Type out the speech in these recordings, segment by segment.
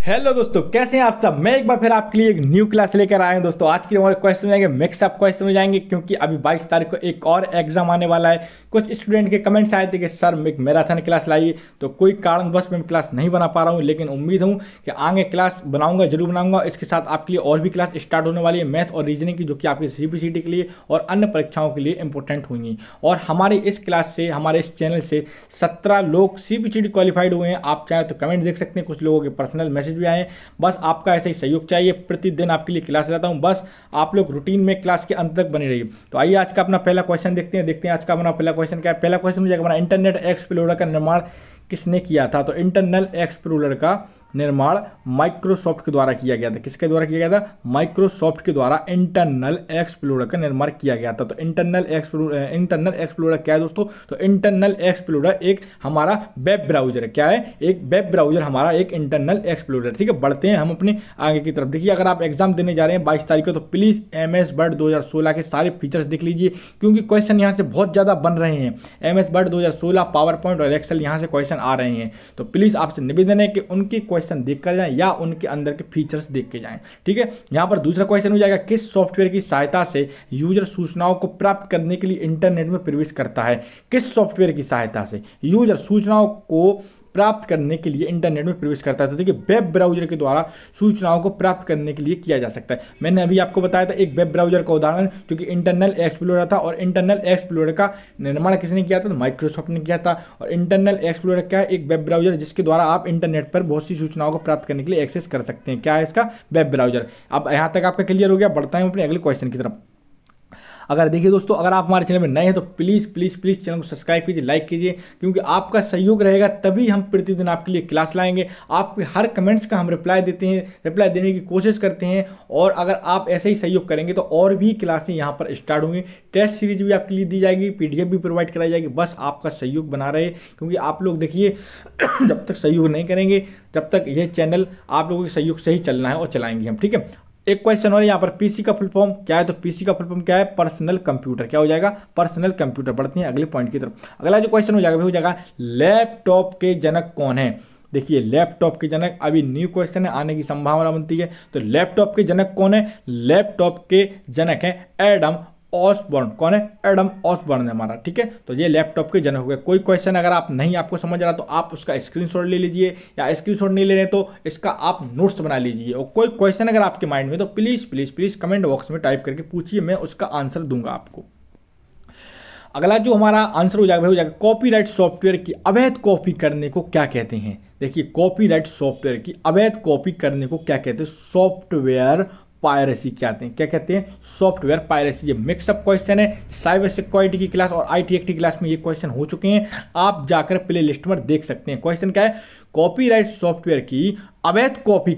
Hello दोस्तों, कैसे हैं आप सब। मैं एक बार फिर आपके लिए एक न्यू क्लास लेकर आया हूं दोस्तों। आज के हमारे क्वेश्चन हो जाएंगे, मिक्सअप क्वेश्चन हो जाएंगे, क्योंकि अभी 22 तारीख को एक और एग्जाम आने वाला है। कुछ स्टूडेंट के कमेंट्स आए थे कि सर एक मैराथन क्लास लाइए, तो कोई कारणवश मैं क्लास नहीं बना पा रहा हूं, लेकिन उम्मीद हूं कि आगे क्लास बनाऊंगा, जरूर बनाऊंगा। इसके साथ आपके लिए और भी क्लास स्टार्ट होने वाली है मैथ और रीजनिंग की, जो कि आपकी सीबीसीटी के लिए और अन्य परीक्षाओं के लिए इंपॉर्टेंट होंगी। और हमारे इस क्लास से, हमारे इस चैनल से 17 लोग सीबीसीटी क्वालिफाइड हुए हैं। आप चाहें तो कमेंट देख सकते हैं, कुछ लोगों के पर्सनल मैसेज भी आए हैं। बस आपका ऐसे ही सहयोग चाहिए। प्रतिदिन आपके लिए क्लास लाता हूं, बस आप लोग रूटीन में क्लास के अंत तक बने रहिए। तो आइए आज का अपना पहला क्वेश्चन देखते हैं आज का अपना पहला क्वेश्चन क्या है। पहला क्वेश्चन हो जाएगा हमारा, इंटरनेट एक्सप्लोरर का निर्माण किसने किया था। तो इंटरनल एक्सप्लोरर का निर्माण माइक्रोसॉफ्ट के द्वारा किया गया था। किसके द्वारा किया गया था? माइक्रोसॉफ्ट के द्वारा इंटरनल एक्सप्लोरर का निर्माण किया गया था। तो इंटरनल एक्सप्लोरर क्या है दोस्तों? तो इंटरनल एक्सप्लोरर एक हमारा वेब ब्राउजर है। क्या है? एक वेब ब्राउजर हमारा एक इंटरनल एक्सप्लोरर। ठीक है, बढ़ते हैं हम अपने आगे की तरफ। देखिए, अगर आप एग्जाम देने जा रहे हैं 22 तारीख को, तो प्लीज़ MS वर्ड 2016 के सारे फीचर्स देख लीजिए, क्योंकि क्वेश्चन यहाँ से बहुत ज़्यादा बन रहे हैं। MS वर्ड 2016, पावर पॉइंट और एक्सेल, यहाँ से क्वेश्चन आ रहे हैं। तो प्लीज़ आपसे निवेदन है कि उनकी क्वेश्चन देख कर जाएं या उनके अंदर के फीचर्स देख के जाएं। ठीक है, यहां पर दूसरा क्वेश्चन हो जाएगा, किस सॉफ्टवेयर की सहायता से यूजर सूचनाओं को प्राप्त करने के लिए इंटरनेट में प्रवेश करता है। किस सॉफ्टवेयर की सहायता से यूजर सूचनाओं को प्राप्त करने के लिए इंटरनेट में प्रवेश करता है। तो देखिए, वेब ब्राउजर के द्वारा सूचनाओं को प्राप्त करने के लिए किया जा सकता है। मैंने अभी आपको बताया था एक वेब ब्राउजर का उदाहरण, जो कि इंटरनल एक्सप्लोरर था। और इंटरनल एक्सप्लोरर का निर्माण किसने किया था? तो माइक्रोसॉफ्ट ने किया था। और इंटरनल एक्सप्लोरर क्या है? एक वेब ब्राउजर जिसके द्वारा आप इंटरनेट पर बहुत सी सूचनाओं को प्राप्त करने के लिए एक्सेस कर सकते हैं। क्या है इसका? Web browser. अब यहाँ तक आपका क्लियर हो गया। बढ़ता है अपने अगले क्वेश्चन की तरफ। अगर देखिए दोस्तों, अगर आप हमारे चैनल में नए हैं तो प्लीज़ प्लीज़ प्लीज़ चैनल को सब्सक्राइब कीजिए, लाइक कीजिए, क्योंकि आपका सहयोग रहेगा तभी हम प्रतिदिन आपके लिए क्लास लाएंगे। आपके हर कमेंट्स का हम रिप्लाई देते हैं, रिप्लाई देने की कोशिश करते हैं। और अगर आप ऐसे ही सहयोग करेंगे तो और भी क्लासें यहाँ पर स्टार्ट होंगी। टेस्ट सीरीज भी आपके लिए दी जाएगी, PDF भी प्रोवाइड कराई जाएगी। बस आपका सहयोग बना रहे, क्योंकि आप लोग देखिए जब तक सहयोग नहीं करेंगे तब तक ये चैनल आप लोगों के सहयोग से ही चलना है और चलाएंगे हम। ठीक है, एक क्वेश्चन और यहाँ पर, पीसी का फुल फॉर्म क्या है। तो पीसी का फुल फॉर्म क्या है? Personal computer. क्या हो जाएगा? Personal computer. बढ़ते हैं अगले पॉइंट की तरफ। अगला जो क्वेश्चन हो जाएगा लैपटॉप के जनक कौन है। देखिए, लैपटॉप के जनक, अभी न्यू क्वेश्चन है, आने की संभावना बनती है। तो लैपटॉप के जनक कौन है? लैपटॉप के जनक है एडम ऑसबॉर्न। कौन है? एडम ऑसबॉर्न है हमारा। ठीक है, तो ये लैपटॉप के जनक हो गए। कोई क्वेश्चन अगर आप नहीं आपको समझ रहा तो आप उसका स्क्रीनशॉट ले लीजिए, या स्क्रीनशॉट नहीं ले रहे तो इसका आप नोट्स बना लीजिए। और कोई क्वेश्चन अगर आपके माइंड में तो please please please comment box में टाइप करके पूछिए, मैं उसका आंसर दूंगा आपको। अगला जो हमारा आंसर हो जाएगा कॉपीराइट सॉफ्टवेयर की अवैध कॉपी करने को क्या कहते हैं। देखिए, कॉपीराइट सॉफ्टवेयर की अवैध कॉपी करने को क्या कहते हैं? सॉफ्टवेयर पायरेसी कहते हैं। क्या कहते हैं? Software piracy. ये मिक्सअप क्वेश्चन है। साइबर सिक्योरिटी की क्लास और IT एक्ट की क्लास में ये क्वेश्चन हो चुके हैं, आप जाकर प्ले लिस्ट में देख सकते हैं। क्वेश्चन क्या है? कॉपीराइट सॉफ्टवेयर की अवैध कॉपी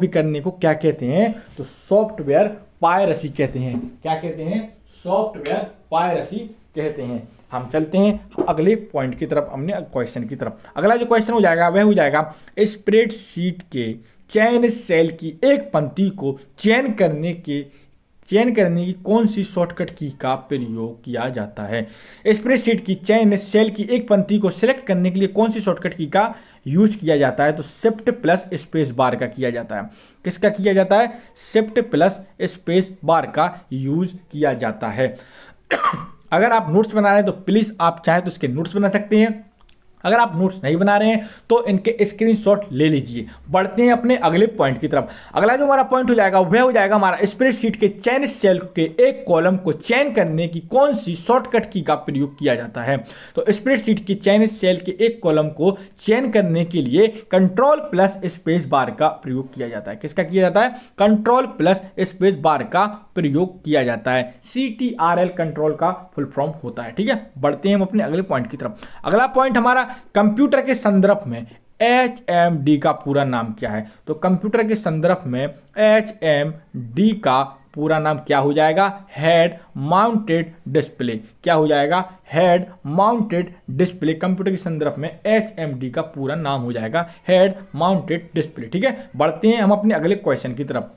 करने को क्या कहते हैं? तो सॉफ्टवेयर पायरेसी कहते हैं। क्या कहते हैं? सॉफ्टवेयर पायरेसी कहते हैं। हम चलते हैं अगले पॉइंट की तरफ, अपने क्वेश्चन की तरफ। अगला जो क्वेश्चन हो जाएगा वह हो जाएगा, स्प्रेडशीट के चयन सेल की एक पंक्ति को चयन करने की कौन सी शॉर्टकट की का प्रयोग किया जाता है। स्प्रेडशीट की चयन सेल की एक पंक्ति को सिलेक्ट करने के लिए कौन सी शॉर्टकट की का यूज किया जाता है? तो शिफ्ट प्लस स्पेस बार का किया जाता है। किसका किया जाता है? शिफ्ट प्लस स्पेस बार का यूज किया जाता है। अगर आप नोट्स बना रहे हैं तो प्लीज़ आप चाहें तो इसके नोट्स बना सकते हैं। अगर आप नोट्स नहीं बना रहे हैं तो इनके स्क्रीनशॉट ले लीजिए। बढ़ते हैं अपने अगले पॉइंट की तरफ। अगला जो हमारा पॉइंट हो जाएगा वह हो जाएगा हमारा, स्प्रेडशीट के चयन सेल के एक कॉलम को चयन करने की कौन सी शॉर्टकट की का प्रयोग किया जाता है। तो स्प्रेडशीट के चयन सेल के एक कॉलम को चयन करने के लिए कंट्रोल प्लस स्पेस बार का प्रयोग किया जाता है। किसका किया जाता है? कंट्रोल प्लस स्पेस बार का प्रयोग किया जाता है। CTRL कंट्रोल का फुल फॉर्म होता है। ठीक है, बढ़ते हैं हम अपने अगले पॉइंट की तरफ। अगला पॉइंट हमारा, कंप्यूटर के संदर्भ में HMD का पूरा नाम क्या है। तो कंप्यूटर के संदर्भ में HMD का पूरा नाम क्या हो जाएगा? Head mounted display. क्या हो जाएगा? Head mounted display. कंप्यूटर के संदर्भ में HMD का पूरा नाम हो जाएगा हेड माउंटेड डिस्प्ले। ठीक है, बढ़ते हैं हम अपने अगले क्वेश्चन की तरफ।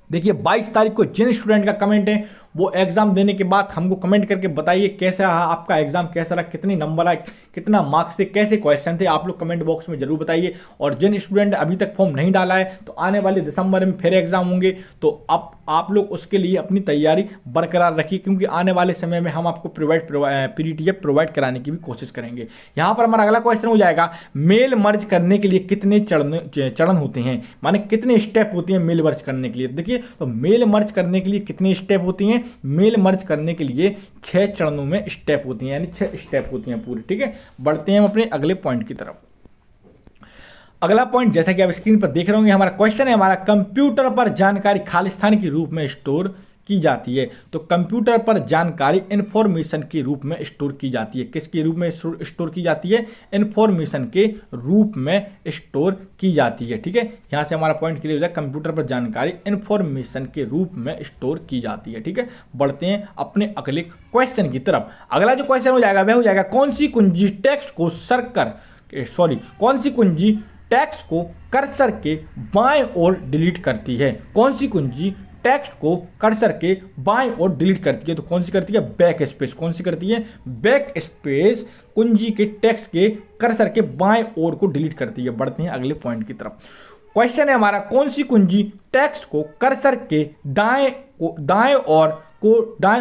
देखिए, 22 तारीख को जिन स्टूडेंट का कमेंट है वो एग्जाम देने के बाद हमको कमेंट करके बताइए कैसा रहा आपका एग्जाम, कैसा रहा, कितने नंबर आए, कितना मार्क्स थे, कैसे क्वेश्चन थे, आप लोग कमेंट बॉक्स में जरूर बताइए। और जिन स्टूडेंट अभी तक फॉर्म नहीं डाला है तो आने वाले दिसंबर में फिर एग्जाम होंगे, तो अब आप लोग उसके लिए अपनी तैयारी बरकरार रखिए, क्योंकि आने वाले समय में हम आपको पीडीएफ प्रोवाइड कराने की भी कोशिश करेंगे। यहाँ पर हमारा अगला क्वेश्चन हो जाएगा, मेल मर्ज करने के लिए कितने चरण होते हैं, माने कितने स्टेप होती हैं मेल मर्ज करने के लिए। देखिए, तो मेल मर्ज करने के लिए कितने स्टेप होती हैं, मेल मर्ज करने के लिए 6 चरणों में स्टेप होती हैं, यानी 6 स्टेप होती हैं पूरी। ठीक है, बढ़ते हैं हम अपने अगले पॉइंट की तरफ। अगला पॉइंट जैसा कि आप स्क्रीन पर देख रहे होंगे, हमारा क्वेश्चन है, हमारा कंप्यूटर पर जानकारी खालिस्तान के रूप में स्टोर की जाती है। तो कंप्यूटर पर जानकारी इंफॉर्मेशन के रूप में स्टोर की जाती है। किसके रूप में स्टोर की जाती है, इंफॉर्मेशन के रूप में स्टोर की जाती है। ठीक है, यहां से हमारा पॉइंट क्लियर हो जाए, कंप्यूटर पर जानकारी इंफॉर्मेशन के रूप में स्टोर की जाती है। ठीक है, बढ़ते हैं अपने अगले क्वेश्चन की तरफ। अगला जो क्वेश्चन हो जाएगा वह हो जाएगा, कौन सी कुंजी टेक्स्ट को कर्सर के बाएं ओर डिलीट करती है। कौन सी कुंजी टेक्स्ट को कर्सर के बाएं ओर डिलीट करती है, तो कौन सी करती है, बैक स्पेस। कौन सी करती है, बैक स्पेस कुंजी के टेक्स्ट के कर्सर के बाएं ओर को डिलीट करती है। बढ़ते हैं अगले पॉइंट की तरफ। क्वेश्चन है हमारा, कौन सी कुंजी टेक्स्ट को कर्सर के दाएं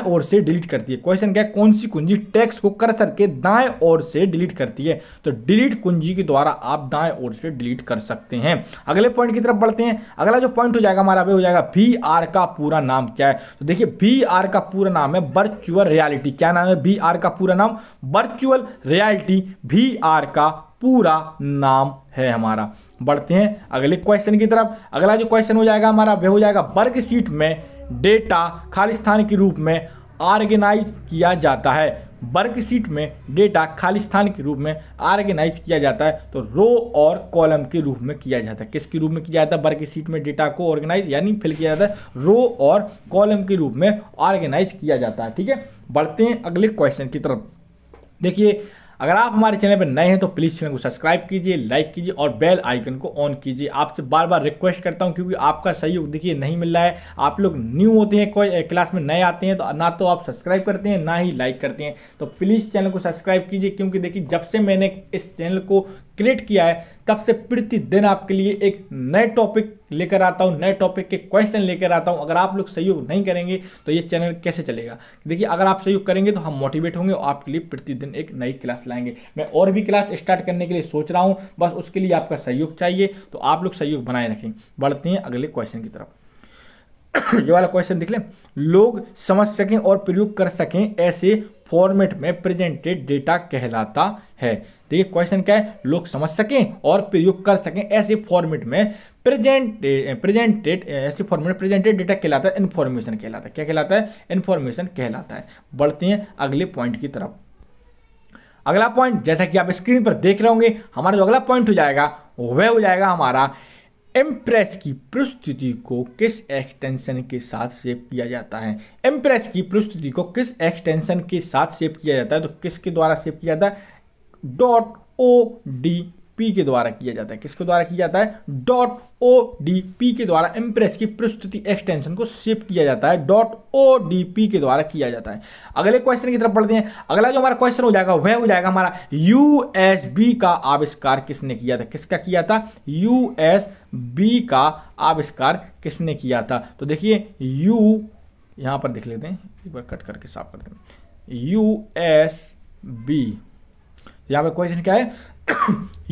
ओर से डिलीट करती है। क्वेश्चन क्या है, कौन सी कुंजी टेक्स्ट को कर्सर के दाएं ओर से डिलीट करती है। तो डिलीट कुंजी के द्वारा आप दाएं ओर से डिलीट कर सकते हैं। अगले पॉइंट की तरफ बढ़ते हैं। अगला जो पॉइंट हो जाएगा हमारा वो हो जाएगा, VR का पूरा नाम क्या है। तो देखिए, VR का पूरा नाम है वर्चुअल रियलिटी। क्या नाम है VR का पूरा नाम, वर्चुअल रियलिटी VR का पूरा नाम है हमारा। बढ़ते हैं अगले क्वेश्चन की तरफ। अगला जो क्वेश्चन हो जाएगा हमारा वह हो जाएगा, वर्कशीट में डेटा खालिस्तान के रूप में ऑर्गेनाइज किया जाता है। वर्कशीट में डेटा खालिस्तान के रूप में ऑर्गेनाइज किया जाता है, तो रो और कॉलम के रूप में किया जाता है। किसके रूप में किया जाता है, वर्कशीट में डेटा को ऑर्गेनाइज यानी फिल किया जाता है, रो और कॉलम के रूप में ऑर्गेनाइज किया जाता है। ठीक है, बढ़ते हैं अगले क्वेश्चन की तरफ। देखिए, अगर आप हमारे चैनल पर नए हैं तो प्लीज़ चैनल को सब्सक्राइब कीजिए, लाइक कीजिए और बेल आइकन को ऑन कीजिए। आपसे बार बार रिक्वेस्ट करता हूं, क्योंकि आपका सहयोग देखिए नहीं मिल रहा है। आप लोग न्यू होते हैं, कोई क्लास में नए आते हैं, तो ना तो आप सब्सक्राइब करते हैं ना ही लाइक करते हैं। तो प्लीज़ चैनल को सब्सक्राइब कीजिए, क्योंकि देखिए जब से मैंने इस चैनल को क्रिएट किया है तब से प्रतिदिन आपके लिए एक नए टॉपिक लेकर आता हूं, नए टॉपिक के क्वेश्चन लेकर आता हूं। अगर आप लोग सहयोग नहीं करेंगे तो ये चैनल कैसे चलेगा। देखिए, अगर आप सहयोग करेंगे तो हम मोटिवेट होंगे और आपके लिए प्रतिदिन एक नई क्लास लाएंगे। मैं और भी क्लास स्टार्ट करने के लिए सोच रहा हूं, बस उसके लिए आपका सहयोग चाहिए, तो आप लोग सहयोग बनाए रखें। बढ़ते हैं अगले क्वेश्चन की तरफ। ये वाला क्वेश्चन देख लें, लोग समझ सकें और प्रयोग कर सकें ऐसे फॉर्मेट में प्रेजेंटेड डेटा कहलाता है। देखिए, क्वेश्चन क्या है, लोग समझ सकें और प्रयोग कर सकें ऐसे फॉर्मेट में प्रेजेंटेड डेटा कहलाता है, इन्फॉर्मेशन कहलाता है। क्या कहलाता है, इन्फॉर्मेशन कहलाता है। बढ़ते हैं अगले पॉइंट की तरफ। अगला पॉइंट जैसा कि आप स्क्रीन पर देख रहे होंगे, हमारा जो अगला पॉइंट हो जाएगा वह हो जाएगा हमारा, इम्प्रेस की प्रस्तुति को किस एक्सटेंशन के साथ सेव किया जाता है। इम्प्रेस की प्रस्तुति को किस एक्सटेंशन के साथ सेव किया जाता है, तो किसके द्वारा सेव किया जाता है, .odp के द्वारा किया जाता है। किसके द्वारा किया जाता है, .odp के द्वारा इम्प्रेस की प्रस्तुति एक्सटेंशन को सेव किया जाता है, .odp के द्वारा किया जाता है। अगले क्वेश्चन की तरफ बढ़ते हैं। अगला जो हमारा क्वेश्चन हो जाएगा वह हो जाएगा हमारा, USB का आविष्कार किसने किया था। किसका किया था, USB का आविष्कार किसने किया था। तो देखिए, यहां पर देख लेते हैं, एक बार कट करके साफ करते हैं। USB, यहां पर क्वेश्चन क्या है,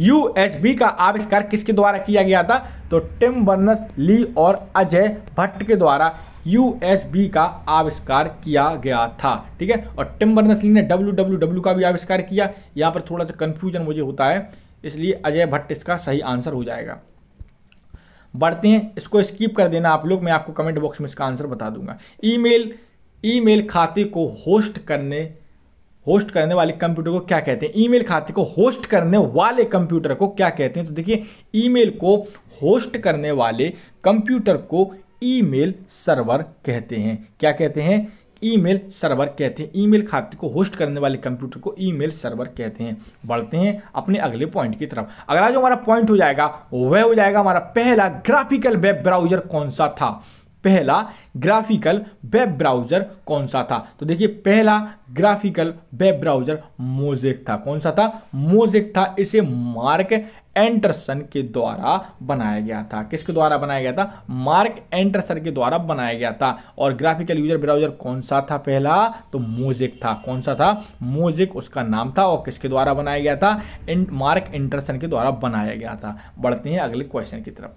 USB का आविष्कार किसके द्वारा किया गया था, तो टिम बर्नर्स-ली और अजय भट्ट के द्वारा USB का आविष्कार किया गया था। ठीक है, और टिम बर्नर्स-ली ने www का भी आविष्कार किया। यहां पर थोड़ा सा कंफ्यूजन मुझे होता है, इसलिए अजय भट्ट इसका सही आंसर हो जाएगा। बढ़ते हैं, इसको स्किप कर देना आप लोग, मैं आपको कमेंट बॉक्स में इसका आंसर बता दूंगा। ईमेल खाते को होस्ट करने वाले कंप्यूटर को क्या कहते हैं। ईमेल खाते को होस्ट करने वाले कंप्यूटर को क्या कहते हैं, तो देखिए, ईमेल को होस्ट करने वाले कंप्यूटर को ईमेल सर्वर कहते हैं। क्या कहते हैं, ईमेल सर्वर कहते हैं। ईमेल खाते को होस्ट करने वाले कंप्यूटर को ईमेल सर्वर कहते हैं। बढ़ते हैं अपने अगले पॉइंट की तरफ। अगला जो हमारा पॉइंट हो जाएगा वह हो जाएगा हमारा, पहला ग्राफिकल वेब ब्राउजर कौन सा था। पहला ग्राफिकल वेब ब्राउज़र कौन सा था? तो देखिए पहला ग्राफिकल वेब ब्राउज़र मोज़ेक था। कौन सा था? मोज़ेक था। इसे मार्क एंडरसन के द्वारा बनाया गया था। किसके द्वारा बनाया गया था? मार्क एंडरसन के द्वारा बनाया गया था। और ग्राफिकल यूजर ब्राउज़र कौन सा था पहला? तो मोज़ेक था। कौन सा था? मोज़ेक उसका नाम था। और किसके द्वारा बनाया गया था? मार्क एंडरसन के द्वारा बनाया गया था। बढ़ते हैं अगले क्वेश्चन की तरफ।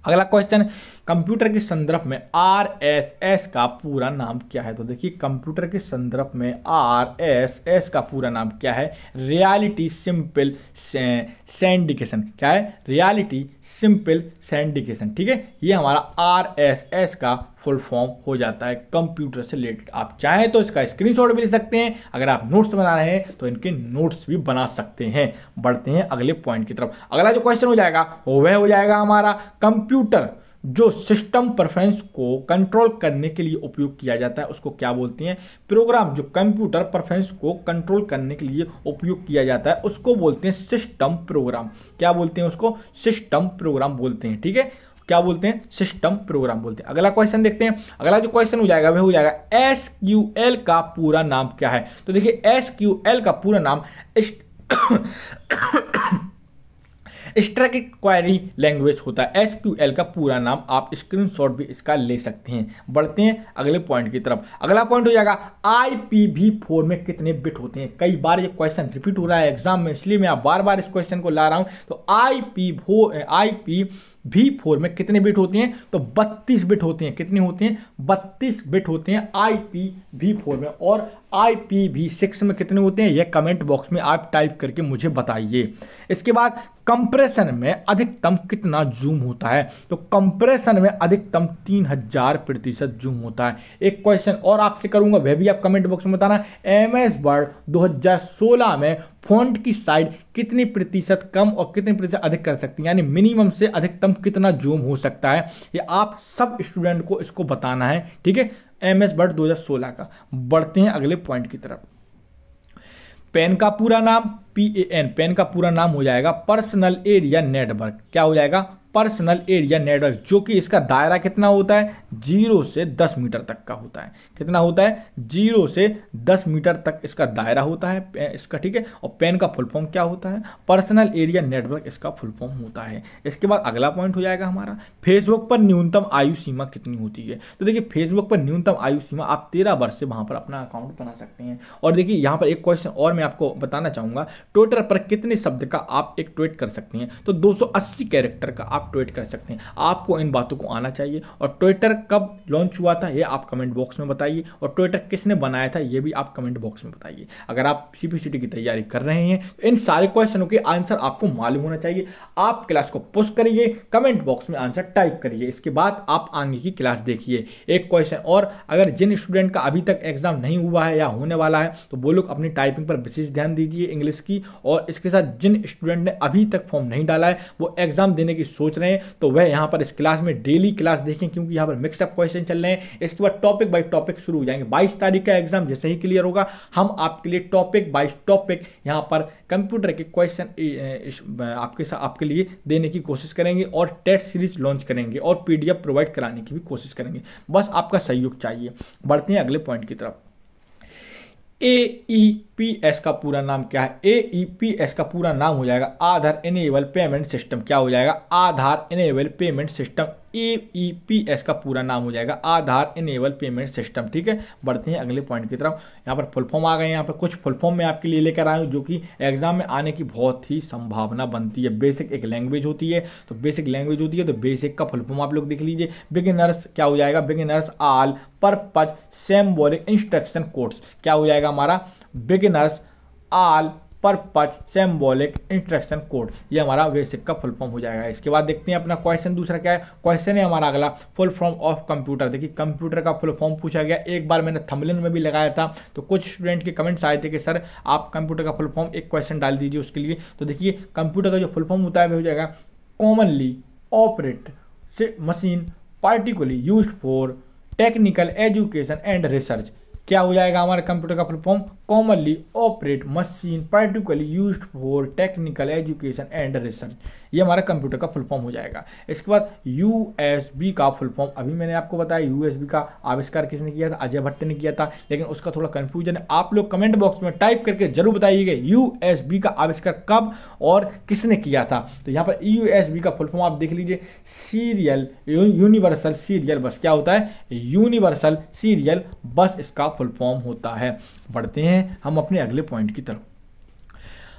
अगला क्वेश्चन, कंप्यूटर के संदर्भ में RSS का पूरा नाम क्या है? तो देखिए कंप्यूटर के संदर्भ में RSS का पूरा नाम क्या है? Reality simple syndication. क्या है? Reality simple syndication. ठीक है, ये हमारा RSS का फुल फॉर्म हो जाता है कंप्यूटर से रिलेटेड। आप चाहें तो इसका स्क्रीनशॉट भी ले सकते हैं। अगर आप नोट्स बना रहे हैं तो इनके नोट्स भी बना सकते हैं। बढ़ते हैं अगले पॉइंट की तरफ। अगला जो क्वेश्चन हो जाएगा वह हो जाएगा हमारा, कंप्यूटर जो सिस्टम परफॉर्मेंस को कंट्रोल करने के लिए उपयोग किया जाता है उसको क्या बोलते हैं? प्रोग्राम जो कंप्यूटर परफॉर्मेंस को कंट्रोल करने के लिए उपयोग किया जाता है उसको बोलते हैं सिस्टम प्रोग्राम। क्या बोलते हैं उसको? सिस्टम प्रोग्राम बोलते हैं। ठीक है, क्या बोलते हैं? सिस्टम प्रोग्राम बोलते हैं। अगला क्वेश्चन देखते हैं। अगला जो क्वेश्चन हो जाएगा वह हो जाएगा SQL का पूरा नाम क्या है? तो देखिए SQL का पूरा नाम स्टैटिक क्वेरी लैंग्वेज होता है। SQL का पूरा नाम, आप स्क्रीनशॉट भी इसका ले सकते हैं। बढ़ते हैं अगले पॉइंट की तरफ। अगला पॉइंट हो जाएगा IPv4 में कितने बिट होते हैं? कई बार ये क्वेश्चन रिपीट हो रहा है एग्जाम में, इसलिए मैं बार बार इस क्वेश्चन को ला रहा हूं। तो IPv4 में कितने बिट होते हैं? तो 32 बिट होते हैं। कितने होते हैं? 32 बिट होते हैं IPv4 में। और IPv6 में कितने होते हैं? यह कमेंट बॉक्स में आप टाइप करके मुझे बताइए। इसके बाद कंप्रेशन में अधिकतम कितना जूम होता है? तो कंप्रेशन में अधिकतम 3000% जूम होता है। एक क्वेश्चन और आपसे करूंगा, वह भी आप कमेंट बॉक्स में बताना। MS वर्ड 2016 में फॉन्ट की साइज कितने प्रतिशत कम और कितने प्रतिशत अधिक कर सकती है? यानी मिनिमम से अधिकतम कितना जूम हो सकता है? ये आप सब स्टूडेंट को इसको बताना है। ठीक है, MS वर्ड 2016 का। बढ़ते हैं अगले पॉइंट की तरफ। पेन का पूरा नाम PAN, पेन का पूरा नाम हो जाएगा पर्सनल एरिया नेटवर्क। क्या हो जाएगा? पर्सनल एरिया नेटवर्क, जो कि इसका दायरा कितना होता है? 0 से 10 मीटर तक का होता है। कितना होता है? 0 से 10 मीटर तक इसका दायरा होता है इसका। ठीक है, और पेन का फुल फॉर्म क्या होता है? पर्सनल एरिया नेटवर्क इसका फुल फॉर्म होता है। इसके बाद अगला पॉइंट हो जाएगा हमारा, फेसबुक पर न्यूनतम आयु सीमा कितनी होती है? तो देखिए फेसबुक पर न्यूनतम आयु सीमा, आप 13 वर्ष से वहां पर अपना अकाउंट बना सकते हैं। और देखिए यहाँ पर एक क्वेश्चन और मैं आपको बताना चाहूंगा, ट्विटर पर कितने शब्द का आप एक ट्वीट कर सकते हैं? तो 280 कैरेक्टर का आप ट्वीट कर सकते हैं। आपको इन बातों को आना चाहिए। और ट्विटर कब लॉन्च हुआ था ये आप कमेंट बॉक्स में बताइए। और ट्विटर किसने बनाया था ये भी आप कमेंट बॉक्स में बताइए। अगर आप CPCT की तैयारी कर रहे हैं तो इन सारे क्वेश्चनों के आंसर आपको मालूम होना चाहिए। आप क्लास को पुश करिए, कमेंट बॉक्स में आंसर टाइप करिए। इसके बाद आप आगे की क्लास देखिए। एक क्वेश्चन और, अगर जिन स्टूडेंट का अभी तक एग्जाम नहीं हुआ है या होने वाला है तो वो लोग अपनी टाइपिंग पर विशेष ध्यान दीजिए इंग्लिश की। और इसके साथ जिन स्टूडेंट ने अभी तक फॉर्म नहीं डाला है वो एग्जाम देने की सोच रहे हैं तो वह यहाँ पर इस क्लास में डेली क्लास देखें, क्योंकि यहाँ पर मिक्सअप क्वेश्चन चल रहे हैं। इसके बाद टॉपिक बाय टॉपिक शुरू हो जाएंगे। 22 तारीख का एग्जाम जैसे ही क्लियर होगा हम आपके लिए टॉपिक बाय टॉपिक यहाँ पर कंप्यूटर के क्वेश्चन आपके लिए देने की कोशिश करेंगे और टेस्ट सीरीज लॉन्च करेंगे और PDF प्रोवाइड कराने की भी कोशिश करेंगे। बस आपका सहयोग चाहिए। बढ़ते हैं अगले पॉइंट की तरफ। AEPS का पूरा नाम क्या है? AEPS का पूरा नाम हो जाएगा आधार इनेबल पेमेंट सिस्टम। क्या हो जाएगा? आधार इनेबल पेमेंट सिस्टम। AEPS का पूरा नाम हो जाएगा आधार इनेबल पेमेंट सिस्टम। ठीक है, बढ़ते हैं अगले पॉइंट की तरफ। यहाँ पर फुल फॉर्म आ गए। यहाँ पर कुछ फुल फॉर्म मैं आपके लिए लेकर आया हूँ जो कि एग्जाम में आने की बहुत ही संभावना बनती है। बेसिक एक लैंग्वेज होती है, तो बेसिक लैंग्वेज होती है तो बेसिक का फुल फॉर्म आप लोग देख लीजिए। बिगिनर्स क्या हो जाएगा? Beginners all purpose symbolic instruction codes. क्या हो जाएगा हमारा? Beginners all purpose symbolic instruction code. ये हमारा बेसिक का फुल फॉर्म हो जाएगा। इसके बाद देखते हैं अपना क्वेश्चन दूसरा क्या है। क्वेश्चन है हमारा अगला, फुल फॉर्म ऑफ कंप्यूटर। देखिए कंप्यूटर का फुल फॉर्म पूछा गया। एक बार मैंने थंबनेल में भी लगाया था तो कुछ स्टूडेंट के कमेंट्स आए थे कि सर आप कंप्यूटर का फुल फॉर्म एक क्वेश्चन डाल दीजिए उसके लिए। तो देखिए कंप्यूटर का जो फुल फॉर्म होता है वो हो जाएगा commonly operate machine particularly used for technical education and research. क्या हो जाएगा हमारे कंप्यूटर का full form? Commonly operate machine particularly used for technical education and research, ये हमारा कंप्यूटर का फुल फॉर्म हो जाएगा। इसके बाद यूएसबी का फुल फॉर्म, अभी मैंने आपको बताया यूएसबी का आविष्कार किसने किया था? अजय भट्ट ने किया था, लेकिन उसका थोड़ा कंफ्यूजन है। आप लोग कमेंट बॉक्स में टाइप करके जरूर बताइएगा यूएसबी का आविष्कार कब और किसने किया था। तो यहाँ पर यूएसबी का फुल फॉर्म आप देख लीजिए, सीरियल यूनिवर्सल सीरियल बस। क्या होता है? यूनिवर्सल सीरियल बस इसका फुल फॉर्म होता है। बढ़ते हैं हम अपने अगले पॉइंट की तरफ।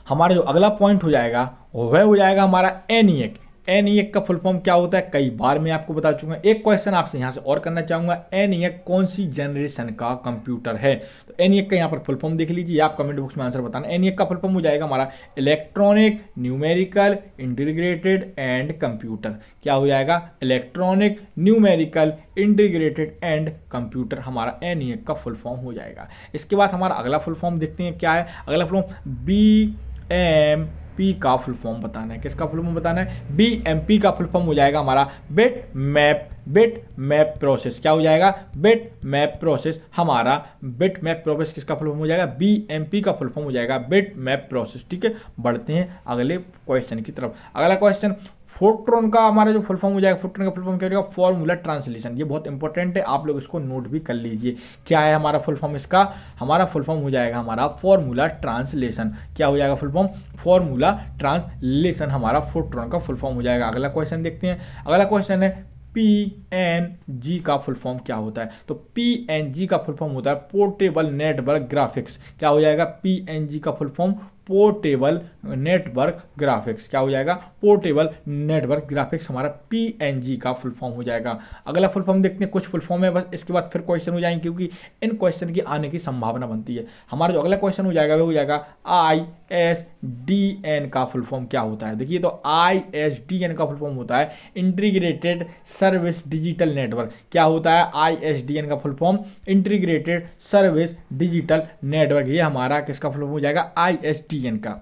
हमारा जो अगला पॉइंट हो जाएगा वह हो जाएगा हमारा एनिएक। एनिएक का फुल फॉर्म क्या होता है? कई बार मैं आपको बता चुका हूं। एक क्वेश्चन आपसे यहां से और करना चाहूंगा, एनिएक कौन सी जनरेशन का कंप्यूटर है? तो एनिएक का यहां पर फुल फॉर्म देख लीजिए, आप कमेंट बॉक्स में आंसर बताना। एनिएक का फुल फॉर्म हो जाएगा हमारा electronic numerical integrated and computer. क्या हो जाएगा? Electronic numerical integrated and computer हमारा एनिएक का फुल फॉर्म हो जाएगा। इसके बाद हमारा अगला फुल फॉर्म देखते हैं क्या है। अगला फुल फॉर्म BMP का फुल फॉर्म बताना है। किसका फुल फॉर्म बताना है? BMP का फुल फॉर्म हो जाएगा हमारा बिट मैप प्रोसेस। क्या हो जाएगा? Bit map process. हमारा बिट मैप प्रोसेस किसका फुल फॉर्म हो जाएगा? BMP का फुल फॉर्म हो जाएगा बिट मैप प्रोसेस। ठीक है, बढ़ते हैं अगले क्वेश्चन की तरफ। अगला क्वेश्चन, फोर्ट्रॉन का हमारा जो फुल फॉर्म हो जाएगा, फोर्ट्रॉन का फुल फॉर्म क्या हो जाएगा? Formula translation. ये बहुत इंपॉर्टेंट है, आप लोग इसको नोट भी कर लीजिए। क्या है हमारा फुल फॉर्म इसका? हमारा फुल फॉर्म हो जाएगा हमारा फॉर्मूला ट्रांसलेशन। क्या हो जाएगा फुल फॉर्म? फॉर्मूला ट्रांसलेशन हमारा फोर्ट्रॉन का फुल फॉर्म हो जाएगा। अगला क्वेश्चन देखते हैं। अगला क्वेश्चन है PNG का फुल फॉर्म क्या होता है? तो PNG का फुल फॉर्म होता है पोर्टेबल नेटवर्क ग्राफिक्स। क्या हो जाएगा? PNG का full form portable network graphics. क्या हो जाएगा? पोर्टेबल नेटवर्क ग्राफिक्स हमारा PNG का फुल फॉर्म हो जाएगा। अगला फुल फॉर्म देखते हैं, कुछ फुल फॉर्म है बस, इसके बाद फिर क्वेश्चन हो जाएंगे क्योंकि इन क्वेश्चन की आने की संभावना बनती है। हमारा जो अगला क्वेश्चन हो जाएगा वो हो जाएगा ISDN का फुल फॉर्म क्या होता है? देखिए, तो ISDN का फुल फॉर्म होता है इंटीग्रेटेड सर्विस डिजिटल नेटवर्क। क्या होता है ISDN का full form? Integrated service digital network. ये हमारा किसका फुल फॉर्म हो जाएगा? ISDN का।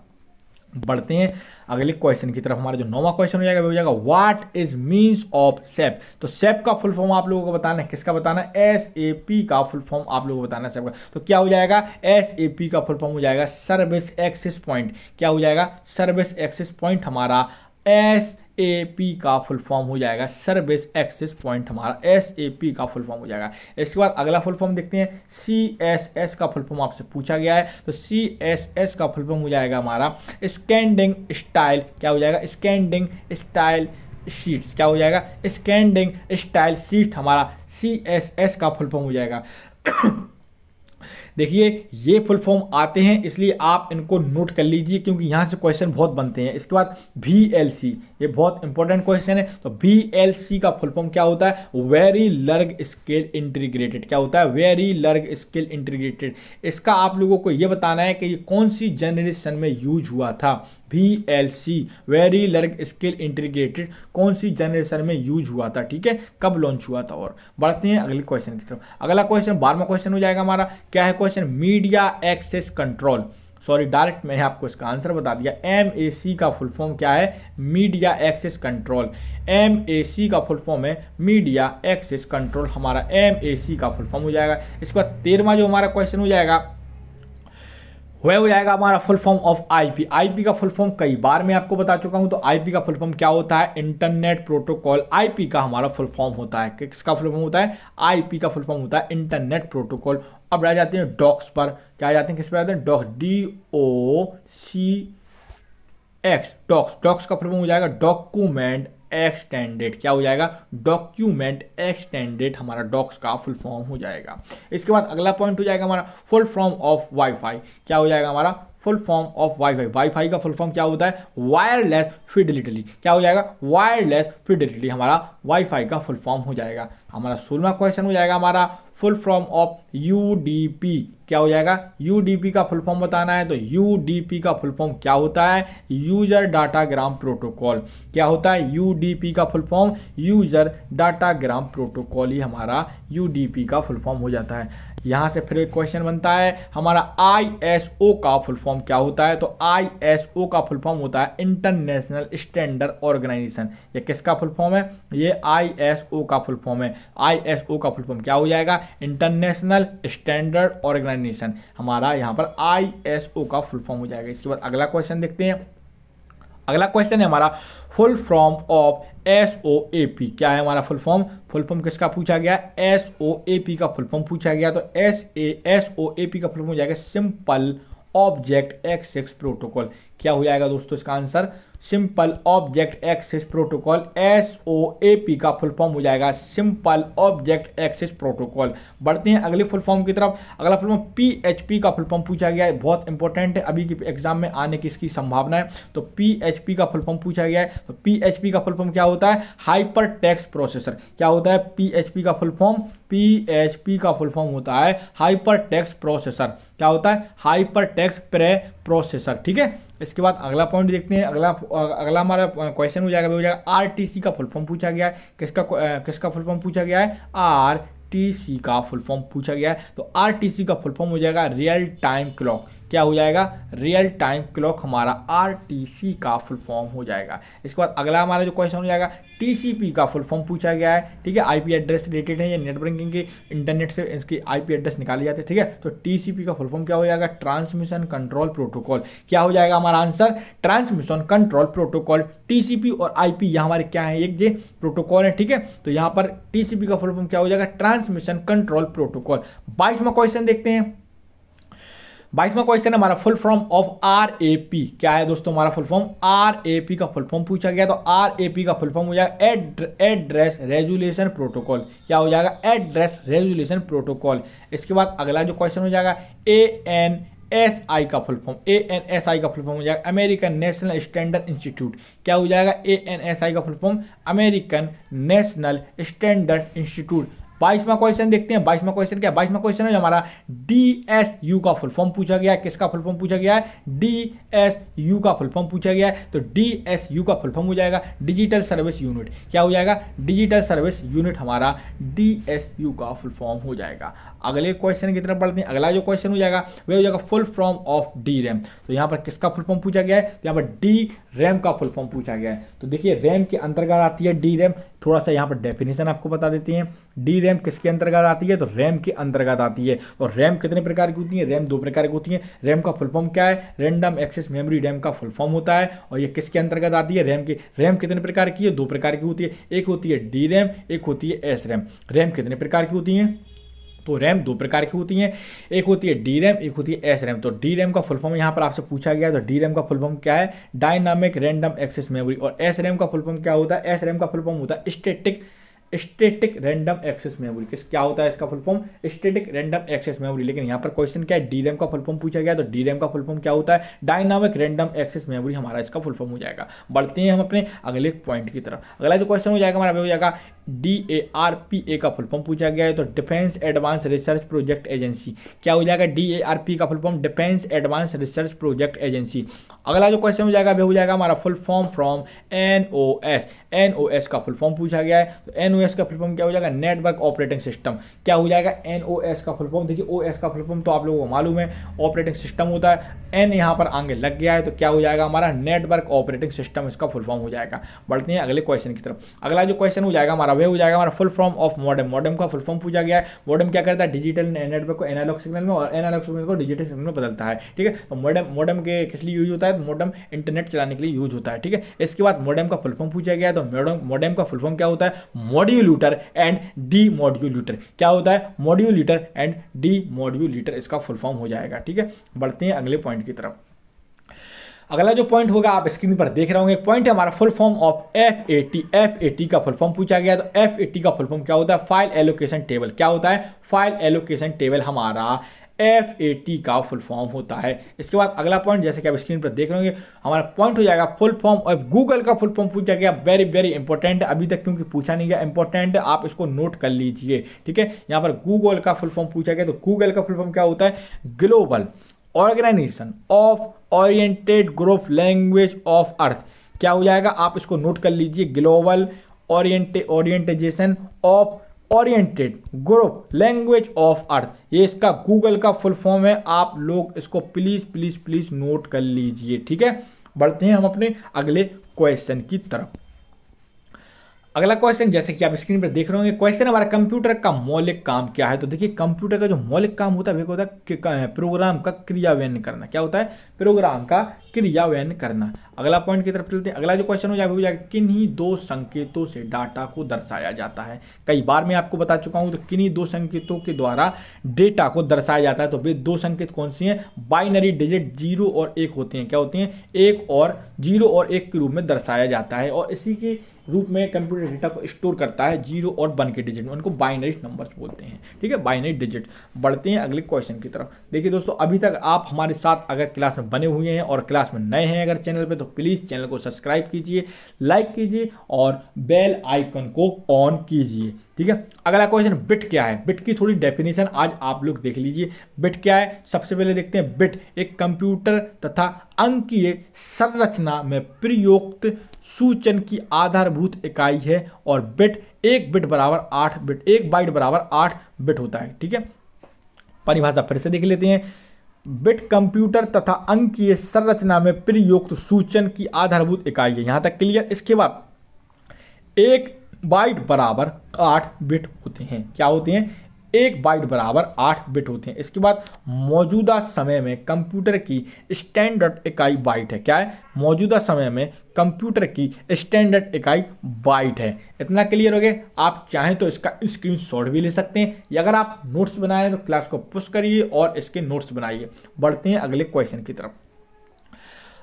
बढ़ते हैं अगले क्वेश्चन की तरफ। हमारा जो 9वां क्वेश्चन हो जाएगा वो हो जाएगा what is means of SAP। तो SAP का फुल फॉर्म आप लोगों को बताना है। किसका बताना है? SAP का फुल फॉर्म आप लोगों को बताना है SAP का। तो क्या हो जाएगा? SAP का फुल फॉर्म हो जाएगा सर्विस एक्सेस पॉइंट। क्या हो जाएगा? सर्विस एक्सेस पॉइंट हमारा SAP का फुल फॉर्म हो जाएगा सर्विस एक्सेस पॉइंट हमारा SAP का फुल फॉर्म हो जाएगा। इसके बाद अगला फुल फॉर्म देखते हैं, CSS का फुल फॉर्म आपसे पूछा गया है। तो CSS का फुल फॉर्म हो जाएगा हमारा स्कैंडिंग स्टाइल। क्या हो जाएगा? स्कैंडिंग स्टाइल शीट्स। क्या हो जाएगा? स्कैंडिंग स्टाइल शीट हमारा CSS का फुल फॉर्म हो जाएगा। देखिए, ये फुल फॉर्म आते हैं इसलिए आप इनको नोट कर लीजिए क्योंकि यहाँ से क्वेश्चन बहुत बनते हैं। इसके बाद VLC, ये बहुत इंपॉर्टेंट क्वेश्चन है। तो VLC का फुल फॉर्म क्या होता है? Very large scale integrated. क्या होता है? Very large scale integrated. इसका आप लोगों को ये बताना है कि ये कौन सी जनरेशन में यूज हुआ था। VLC very large scale integrated कौन सी जनरेशन में यूज हुआ था? ठीक है, कब लॉन्च हुआ था? और बढ़ते हैं अगले क्वेश्चन की तरफ। अगला क्वेश्चन 12वां क्वेश्चन हो जाएगा हमारा। क्या है question? Media access control. Sorry, direct मैंने आपको इसका आंसर बता दिया। MAC का फुल फॉर्म क्या है? Media access control. MAC का फुल फॉर्म है मीडिया एक्सेस कंट्रोल। हमारा MAC का फुल फॉर्म हो जाएगा। इसके बाद 13वां जो हमारा क्वेश्चन हो जाएगा वह हो जाएगा हमारा full form of IP। IP का फुल फॉर्म कई बार मैं आपको बता चुका हूं। तो IP का फुल फॉर्म क्या होता है? Internet protocol. IP का हमारा फुल फॉर्म होता है। किसका फुल फॉर्म होता है? IP का फुल फॉर्म होता है इंटरनेट प्रोटोकॉल। अब रह जाते हैं डॉक्स पर। क्या आ जाते हैं? किस पर आते हैं? Docx, DOCX। डॉक्स का फुल फॉर्म हो जाएगा डॉक्यूमेंट एक्सटेंडेड। क्या हो जाएगा? डॉक्यूमेंट एक्सटेंडेड हमारा डॉक्स का फुल फॉर्म हो जाएगा। इसके बाद अगला पॉइंट हो जाएगा हमारा फुल फॉर्म ऑफ वाईफाई। क्या हो जाएगा हमारा? Full form of wifi. Wifi का फुल फॉर्म क्या होता है? Wireless Fidelity. क्या हो जाएगा? वायरलेस फिडेलिटी हमारा वाईफाई का फुल फॉर्म हो जाएगा। हमारा 16वां क्वेश्चन हो जाएगा हमारा फुल फॉर्म ऑफ UDP। क्या हो जाएगा? UDP का फुल फॉर्म बताना है। तो UDP का फुल फॉर्म क्या होता है? User datagram protocol. क्या होता है? UDP का full form user datagram protocol ही हमारा UDP का फुल फॉर्म हो जाता है। यहाँ से फिर एक क्वेश्चन बनता है हमारा ISO का फुल फॉर्म क्या होता है? तो ISO का फुल फॉर्म होता है इंटरनेशनल स्टैंडर्ड ऑर्गेनाइजेशन। ये किसका फुल फॉर्म है? ये ISO का फुल फॉर्म है। ISO का फुल फॉर्म क्या हो जाएगा? इंटरनेशनल स्टैंडर्ड ऑर्गेनाइजेशन, हमारा यहाँ पर ISO का फुल फॉर्म हो जाएगा। इसके बाद अगला क्वेश्चन देखते हैं। अगला क्वेश्चन है हमारा फुल फॉर्म ऑफ SOAP। क्या है हमारा फुल फॉर्म? फुल फॉर्म किसका पूछा गया? SOAP का फुल फॉर्म पूछा गया। तो SOAP का फुल फॉर्म हो जाएगा सिंपल ऑब्जेक्ट एक्सेस प्रोटोकॉल। क्या हो जाएगा दोस्तों इसका answer? Simple object access protocol. SOAP का फुल फॉर्म हो जाएगा सिंपल ऑब्जेक्ट एक्सेस प्रोटोकॉल। बढ़ते हैं अगले फुल फॉर्म की तरफ। अगला फुल फॉर्म PHP का फुल फॉर्म पूछा गया है, बहुत इंपॉर्टेंट है, अभी के एग्जाम में आने की इसकी संभावना है। तो PHP का फुल फॉर्म पूछा गया है। तो PHP का फुल फॉर्म क्या होता है? Hyper text processor. क्या होता है PHP का फुल फॉर्म? PHP का फुल फॉर्म होता है हाइपर टेक्स्ट प्रोसेसर। क्या होता है? Hyper text processor. ठीक है, इसके बाद अगला पॉइंट देखते हैं। अगला हमारा क्वेश्चन हो जाएगा RTC का फुल फॉर्म पूछा गया है। किसका फुल फॉर्म पूछा गया है? RTC का फुल फॉर्म पूछा गया है। तो RTC का फुल फॉर्म हो जाएगा रियल टाइम क्लॉक। क्या हो जाएगा? रियल टाइम क्लॉक हमारा RTC का फुल फॉर्म हो जाएगा। इसके बाद अगला हमारा जो क्वेश्चन हो जाएगा TCP का फुल फॉर्म पूछा गया है। ठीक है, IP एड्रेस रिलेटेड है, ये नेटवर्किंग के इंटरनेट से इसकी IP एड्रेस निकाले जाते हैं। ठीक है, तो TCP का फुल फॉर्म क्या हो जाएगा? Transmission control protocol. क्या हो जाएगा हमारा answer? Transmission control protocol. TCP और IP यहाँ हमारे क्या है? एक जे प्रोटोकॉल है। ठीक है, तो यहाँ पर TCP का फुल फॉर्म क्या हो जाएगा? Transmission control protocol. 22वां क्वेश्चन देखते हैं। 22वां क्वेश्चन है हमारा फुल फॉर्म ऑफ RAP। क्या है दोस्तों हमारा फुल फॉर्म? RAP का फुल फॉर्म पूछा गया। तो RAP का फुल फॉर्म हो जाएगा एड्रेस रेजुलेशन प्रोटोकॉल। क्या हो जाएगा? Address resolution protocol. इसके बाद अगला जो क्वेश्चन हो जाएगा ANSI का फुल फॉर्म। ANSI का फुल फॉर्म हो जाएगा अमेरिकन नेशनल स्टैंडर्ड इंस्टीट्यूट। क्या हो जाएगा? ANSI का full form American National Standard Institute. 22वां क्वेश्चन देखते हैं। 22वां क्वेश्चन क्या है? 22वां क्वेश्चन है हमारा DSU का फुल फॉर्म पूछा गया है। किसका फुल फॉर्म पूछा गया है? DSU का फुल फॉर्म पूछा गया है। तो DSU का फुल फॉर्म हो जाएगा डिजिटल सर्विस यूनिट। क्या हो जाएगा? डिजिटल सर्विस यूनिट हमारा DSU का फुल फॉर्म हो जाएगा। अगले क्वेश्चन की तरफ बढ़ते हैं। अगला जो क्वेश्चन हो जाएगा वह हो जाएगा फुल फॉर्म ऑफ DRAM। तो यहाँ पर किसका फुल फॉर्म पूछा गया है? तो यहाँ पर DRAM का फुल फॉर्म पूछा गया है। तो देखिए रैम के अंतर्गत आती है DRAM। थोड़ा सा यहाँ पर डेफिनेशन आपको बता देते हैं। DRAM किसके अंतर्गत आती है? तो रैम के अंतर्गत आती है। और रैम कितने प्रकार की होती है? रैम 2 प्रकार की होती है। रैम का फुल फॉर्म क्या है? रैंडम एक्सेस मेमोरी रैम का फुल फॉर्म होता है। और ये किसके अंतर्गत आती है? रैम कितने प्रकार की है? 2 प्रकार की होती है। एक होती है DRAM, एक होती है SRAM। रैम कितने प्रकार की होती है? तो रैम 2 प्रकार की होती हैं, एक होती है DRAM, एक होती है SRAM। तो DRAM का फुल फॉर्म यहाँ पर आपसे पूछा गया है। तो DRAM का फुल फॉर्म क्या है? Dynamic random access memory. और SRAM का फुल फॉर्म क्या होता है? SRAM का फुल फॉर्म होता है स्टैटिक रैंडम एक्सेस मेमोरी। क्या होता है इसका full form? Static random access memory. लेकिन यहाँ पर क्वेश्चन क्या है? DRAM का फुल फॉर्म पूछा गया। तो DRAM का फुल फॉर्म क्या होता है? डायनामिक रैंडम एक्सेस मेमोरी हमारा इसका फुल फॉर्म हो जाएगा। बढ़ते हैं हम अपने अगले पॉइंट की तरफ। अगला जो क्वेश्चन हो जाएगा हमारा हो जाएगा DARPA का फुल फॉर्म पूछा गया है। तो defence advance research project agency. क्या हो जाएगा? DARP का full form defence advance research project agency. अगला जो क्वेश्चन हो जाएगा वो हो जाएगा हमारा फुल फॉर्म फ्रॉम NOS का फुल फॉर्म पूछा गया है। तो NOS का फुल फॉर्म क्या हो जाएगा? Network operating system. क्या हो जाएगा? NOS का फुल फॉर्म। देखिए OS का फुल फॉर्म तो आप लोगों को मालूम है, ऑपरेटिंग सिस्टम होता है। N यहाँ पर आगे लग गया है तो क्या हो जाएगा हमारा? नेटवर्क ऑपरेटिंग सिस्टम इसका फुल फॉर्म हो जाएगा। बढ़ते हैं अगले क्वेश्चन की तरफ। अगला जो क्वेश्चन हो जाएगा हमारा वह हो जाएगा हमारा full form of modem. Modem का फुल फॉर्म पूछा गया है। मॉडेम क्या करता है? डिजिटल नेटवर्क को एनालॉग सिग्नल में और एनालॉग सिग्नल को डिजिटल सिग्नल में बदलता है। ठीक है, तो मॉडेम के किस लिए यूज होता है? मॉडेम इंटरनेट चलाने के लिए यूज होता है। ठीक है, इसके बाद मॉडेम का फुल फॉर्म पूछा गया है। तो मॉडेम का फुल फॉर्म क्या होता है? Modulator and demodulator. क्या होता है? मॉड्यूलेटर एंड डीमॉड्यूलेटर इसका फुल फॉर्म हो जाएगा। ठीक है, बढ़ते हैं अगले पॉइंट की तरफ। अगला जो पॉइंट होगा आप स्क्रीन पर देख रहे होंगे, पॉइंट है हमारा फुल फॉर्म ऑफ FAT का फुल फॉर्म पूछा गया। तो FAT का फुल फॉर्म क्या होता है? File allocation table. क्या होता है? फाइल एलोकेशन टेबल हमारा FAT का फुल फॉर्म होता है। इसके बाद अगला पॉइंट जैसे कि आप स्क्रीन पर देख रहे होंगे हमारा पॉइंट हो जाएगा फुल फॉर्म और गूगल का फुल फॉर्म पूछा गया। वेरी वेरी इंपॉर्टेंट है, अभी तक क्योंकि पूछा नहीं गया, इंपॉर्टेंट है, आप इसको नोट कर लीजिए। ठीक है, यहाँ पर गूगल का फुल फॉर्म पूछा गया। तो गूगल का फुल फॉर्म क्या होता है? Global organisation of oriented group language of earth. क्या हो जाएगा? आप इसको नोट कर लीजिए। Global orientation of oriented group language of earth, ये इसका गूगल का फुल फॉर्म है। आप लोग इसको प्लीज प्लीज प्लीज नोट कर लीजिए। ठीक है, बढ़ते हैं हम अपने अगले क्वेश्चन की तरफ। अगला क्वेश्चन जैसे कि आप स्क्रीन पर देख रहे होंगे, क्वेश्चन हमारा कंप्यूटर का मौलिक काम क्या है। तो देखिए कंप्यूटर का जो मौलिक काम होता है वो होता है प्रोग्राम का क्रियान्वयन करना। क्या होता है? प्रोग्राम का क्रियान्वयन करना। अगला पॉइंट की तरफ चलते हैं। अगला जो क्वेश्चन हो जाएगा किन्हीं दो संकेतों से डाटा को दर्शाया जाता है। कई बार मैं आपको बता चुका हूं, तो किन्हीं दो संकेतों के द्वारा डेटा को दर्शाया जाता है। तो वे दो संकेत कौन सी हैं? बाइनरी डिजिट 0 और 1 होते हैं। क्या होते हैं? 1 और 0 और 1 के रूप में दर्शाया जाता है, और इसी के रूप में कंप्यूटर डेटा को स्टोर करता है 0 और 1 के डिजिट में। उनको बाइनरी नंबर्स बोलते हैं। ठीक है, बाइनरी डिजिट। बढ़ते हैं अगले क्वेश्चन की तरफ। देखिए दोस्तों, अभी तक आप हमारे साथ अगर क्लास में बने हुए हैं और क्लास में नए हैं अगर चैनल पे, तो प्लीज़ चैनल को सब्सक्राइब कीजिए, लाइक कीजिए और बेल आइकन को ऑन कीजिए। ठीक है, अगला क्वेश्चन, बिट क्या है? बिट की थोड़ी डेफिनेशन आज आप लोग देख लीजिए। बिट क्या है? सबसे पहले देखते हैं। बिट एक कंप्यूटर तथा अंकीय संरचना में प्रयुक्त सूचन की आधारभूत इकाई है, और बिट एक बिट बराबर 8 बिट, 1 बाइट बराबर 8 बिट होता है। ठीक है, परिभाषा फिर से देख लेते हैं। बिट कंप्यूटर तथा अंकीय संरचना में प्रयुक्त सूचन की आधारभूत इकाई है। यहां तक क्लियर? इसके बाद 1 बाइट बराबर 8 बिट होते हैं। क्या होते हैं? 1 बाइट बराबर 8 बिट होते हैं। इसके बाद मौजूदा समय में कंप्यूटर की स्टैंडर्ड इकाई बाइट है। क्या है? मौजूदा समय में कंप्यूटर की स्टैंडर्ड इकाई बाइट है। इतना क्लियर हो गया? आप चाहें तो इसका स्क्रीनशॉट भी ले सकते हैं, या अगर आप नोट्स बनाए तो क्लास को पुश करिए और इसके नोट्स बनाइए। बढ़ते हैं अगले क्वेश्चन की तरफ।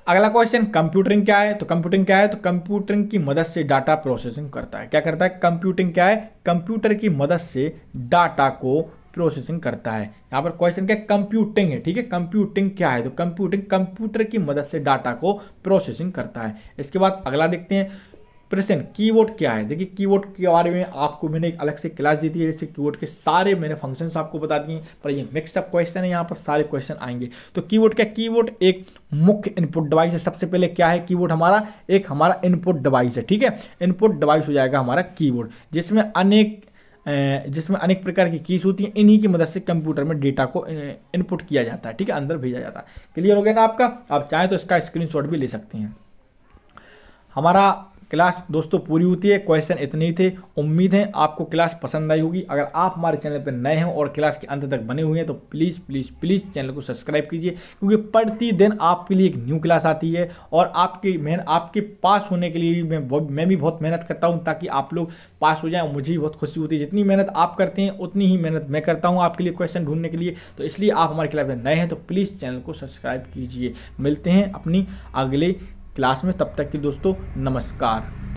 अगला क्वेश्चन, कंप्यूटिंग क्या है? तो कंप्यूटिंग क्या है? तो कंप्यूटिंग की मदद से डाटा प्रोसेसिंग करता है। क्या करता है? कंप्यूटिंग क्या है? कंप्यूटर की मदद से डाटा को प्रोसेसिंग करता है। यहाँ पर क्वेश्चन क्या? कंप्यूटिंग है। ठीक है, कंप्यूटिंग क्या है? तो कंप्यूटिंग कंप्यूटर की मदद से डाटा को प्रोसेसिंग करता है। इसके बाद अगला देखते हैं प्रश्न, कीबोर्ड क्या है? देखिए कीबोर्ड के बारे में आपको मैंने एक अलग से क्लास दी थी, जैसे कीबोर्ड के सारे मैंने फंक्शंस आपको बता दिए, पर ये मिक्सअप क्वेश्चन है, यहाँ पर सारे क्वेश्चन आएंगे। तो कीबोर्ड क्या? कीबोर्ड एक मुख्य इनपुट डिवाइस है। सबसे पहले क्या है कीबोर्ड? हमारा एक हमारा इनपुट डिवाइस है। ठीक है, इनपुट डिवाइस हो जाएगा हमारा कीबोर्ड, जिसमें अनेक प्रकार की कीज होती हैं। इन्हीं की मदद से कंप्यूटर में डेटा को इनपुट किया जाता है। ठीक है, अंदर भेजा जाता है। क्लियर हो गया ना आपका? आप चाहें तो इसका स्क्रीनशॉट भी ले सकते हैं। हमारा क्लास दोस्तों पूरी होती है। क्वेश्चन इतने ही थे। उम्मीद है आपको क्लास पसंद आई होगी। अगर आप हमारे चैनल पर नए हैं और क्लास के अंत तक बने हुए हैं, तो प्लीज़ प्लीज़ प्लीज़ चैनल को सब्सक्राइब कीजिए, क्योंकि प्रतिदिन आपके लिए एक न्यू क्लास आती है, और आपके पास होने के लिए मैं भी बहुत मेहनत करता हूं, ताकि आप लोग पास हो जाएं, और मुझे भी बहुत खुशी होती है। जितनी मेहनत आप करते हैं उतनी ही मेहनत मैं करता हूँ आपके लिए क्वेश्चन ढूंढने के लिए। तो इसलिए आप हमारे क्लास में नए हैं तो प्लीज़ चैनल को सब्सक्राइब कीजिए। मिलते हैं अपनी अगले क्लास में, तब तक की दोस्तों नमस्कार।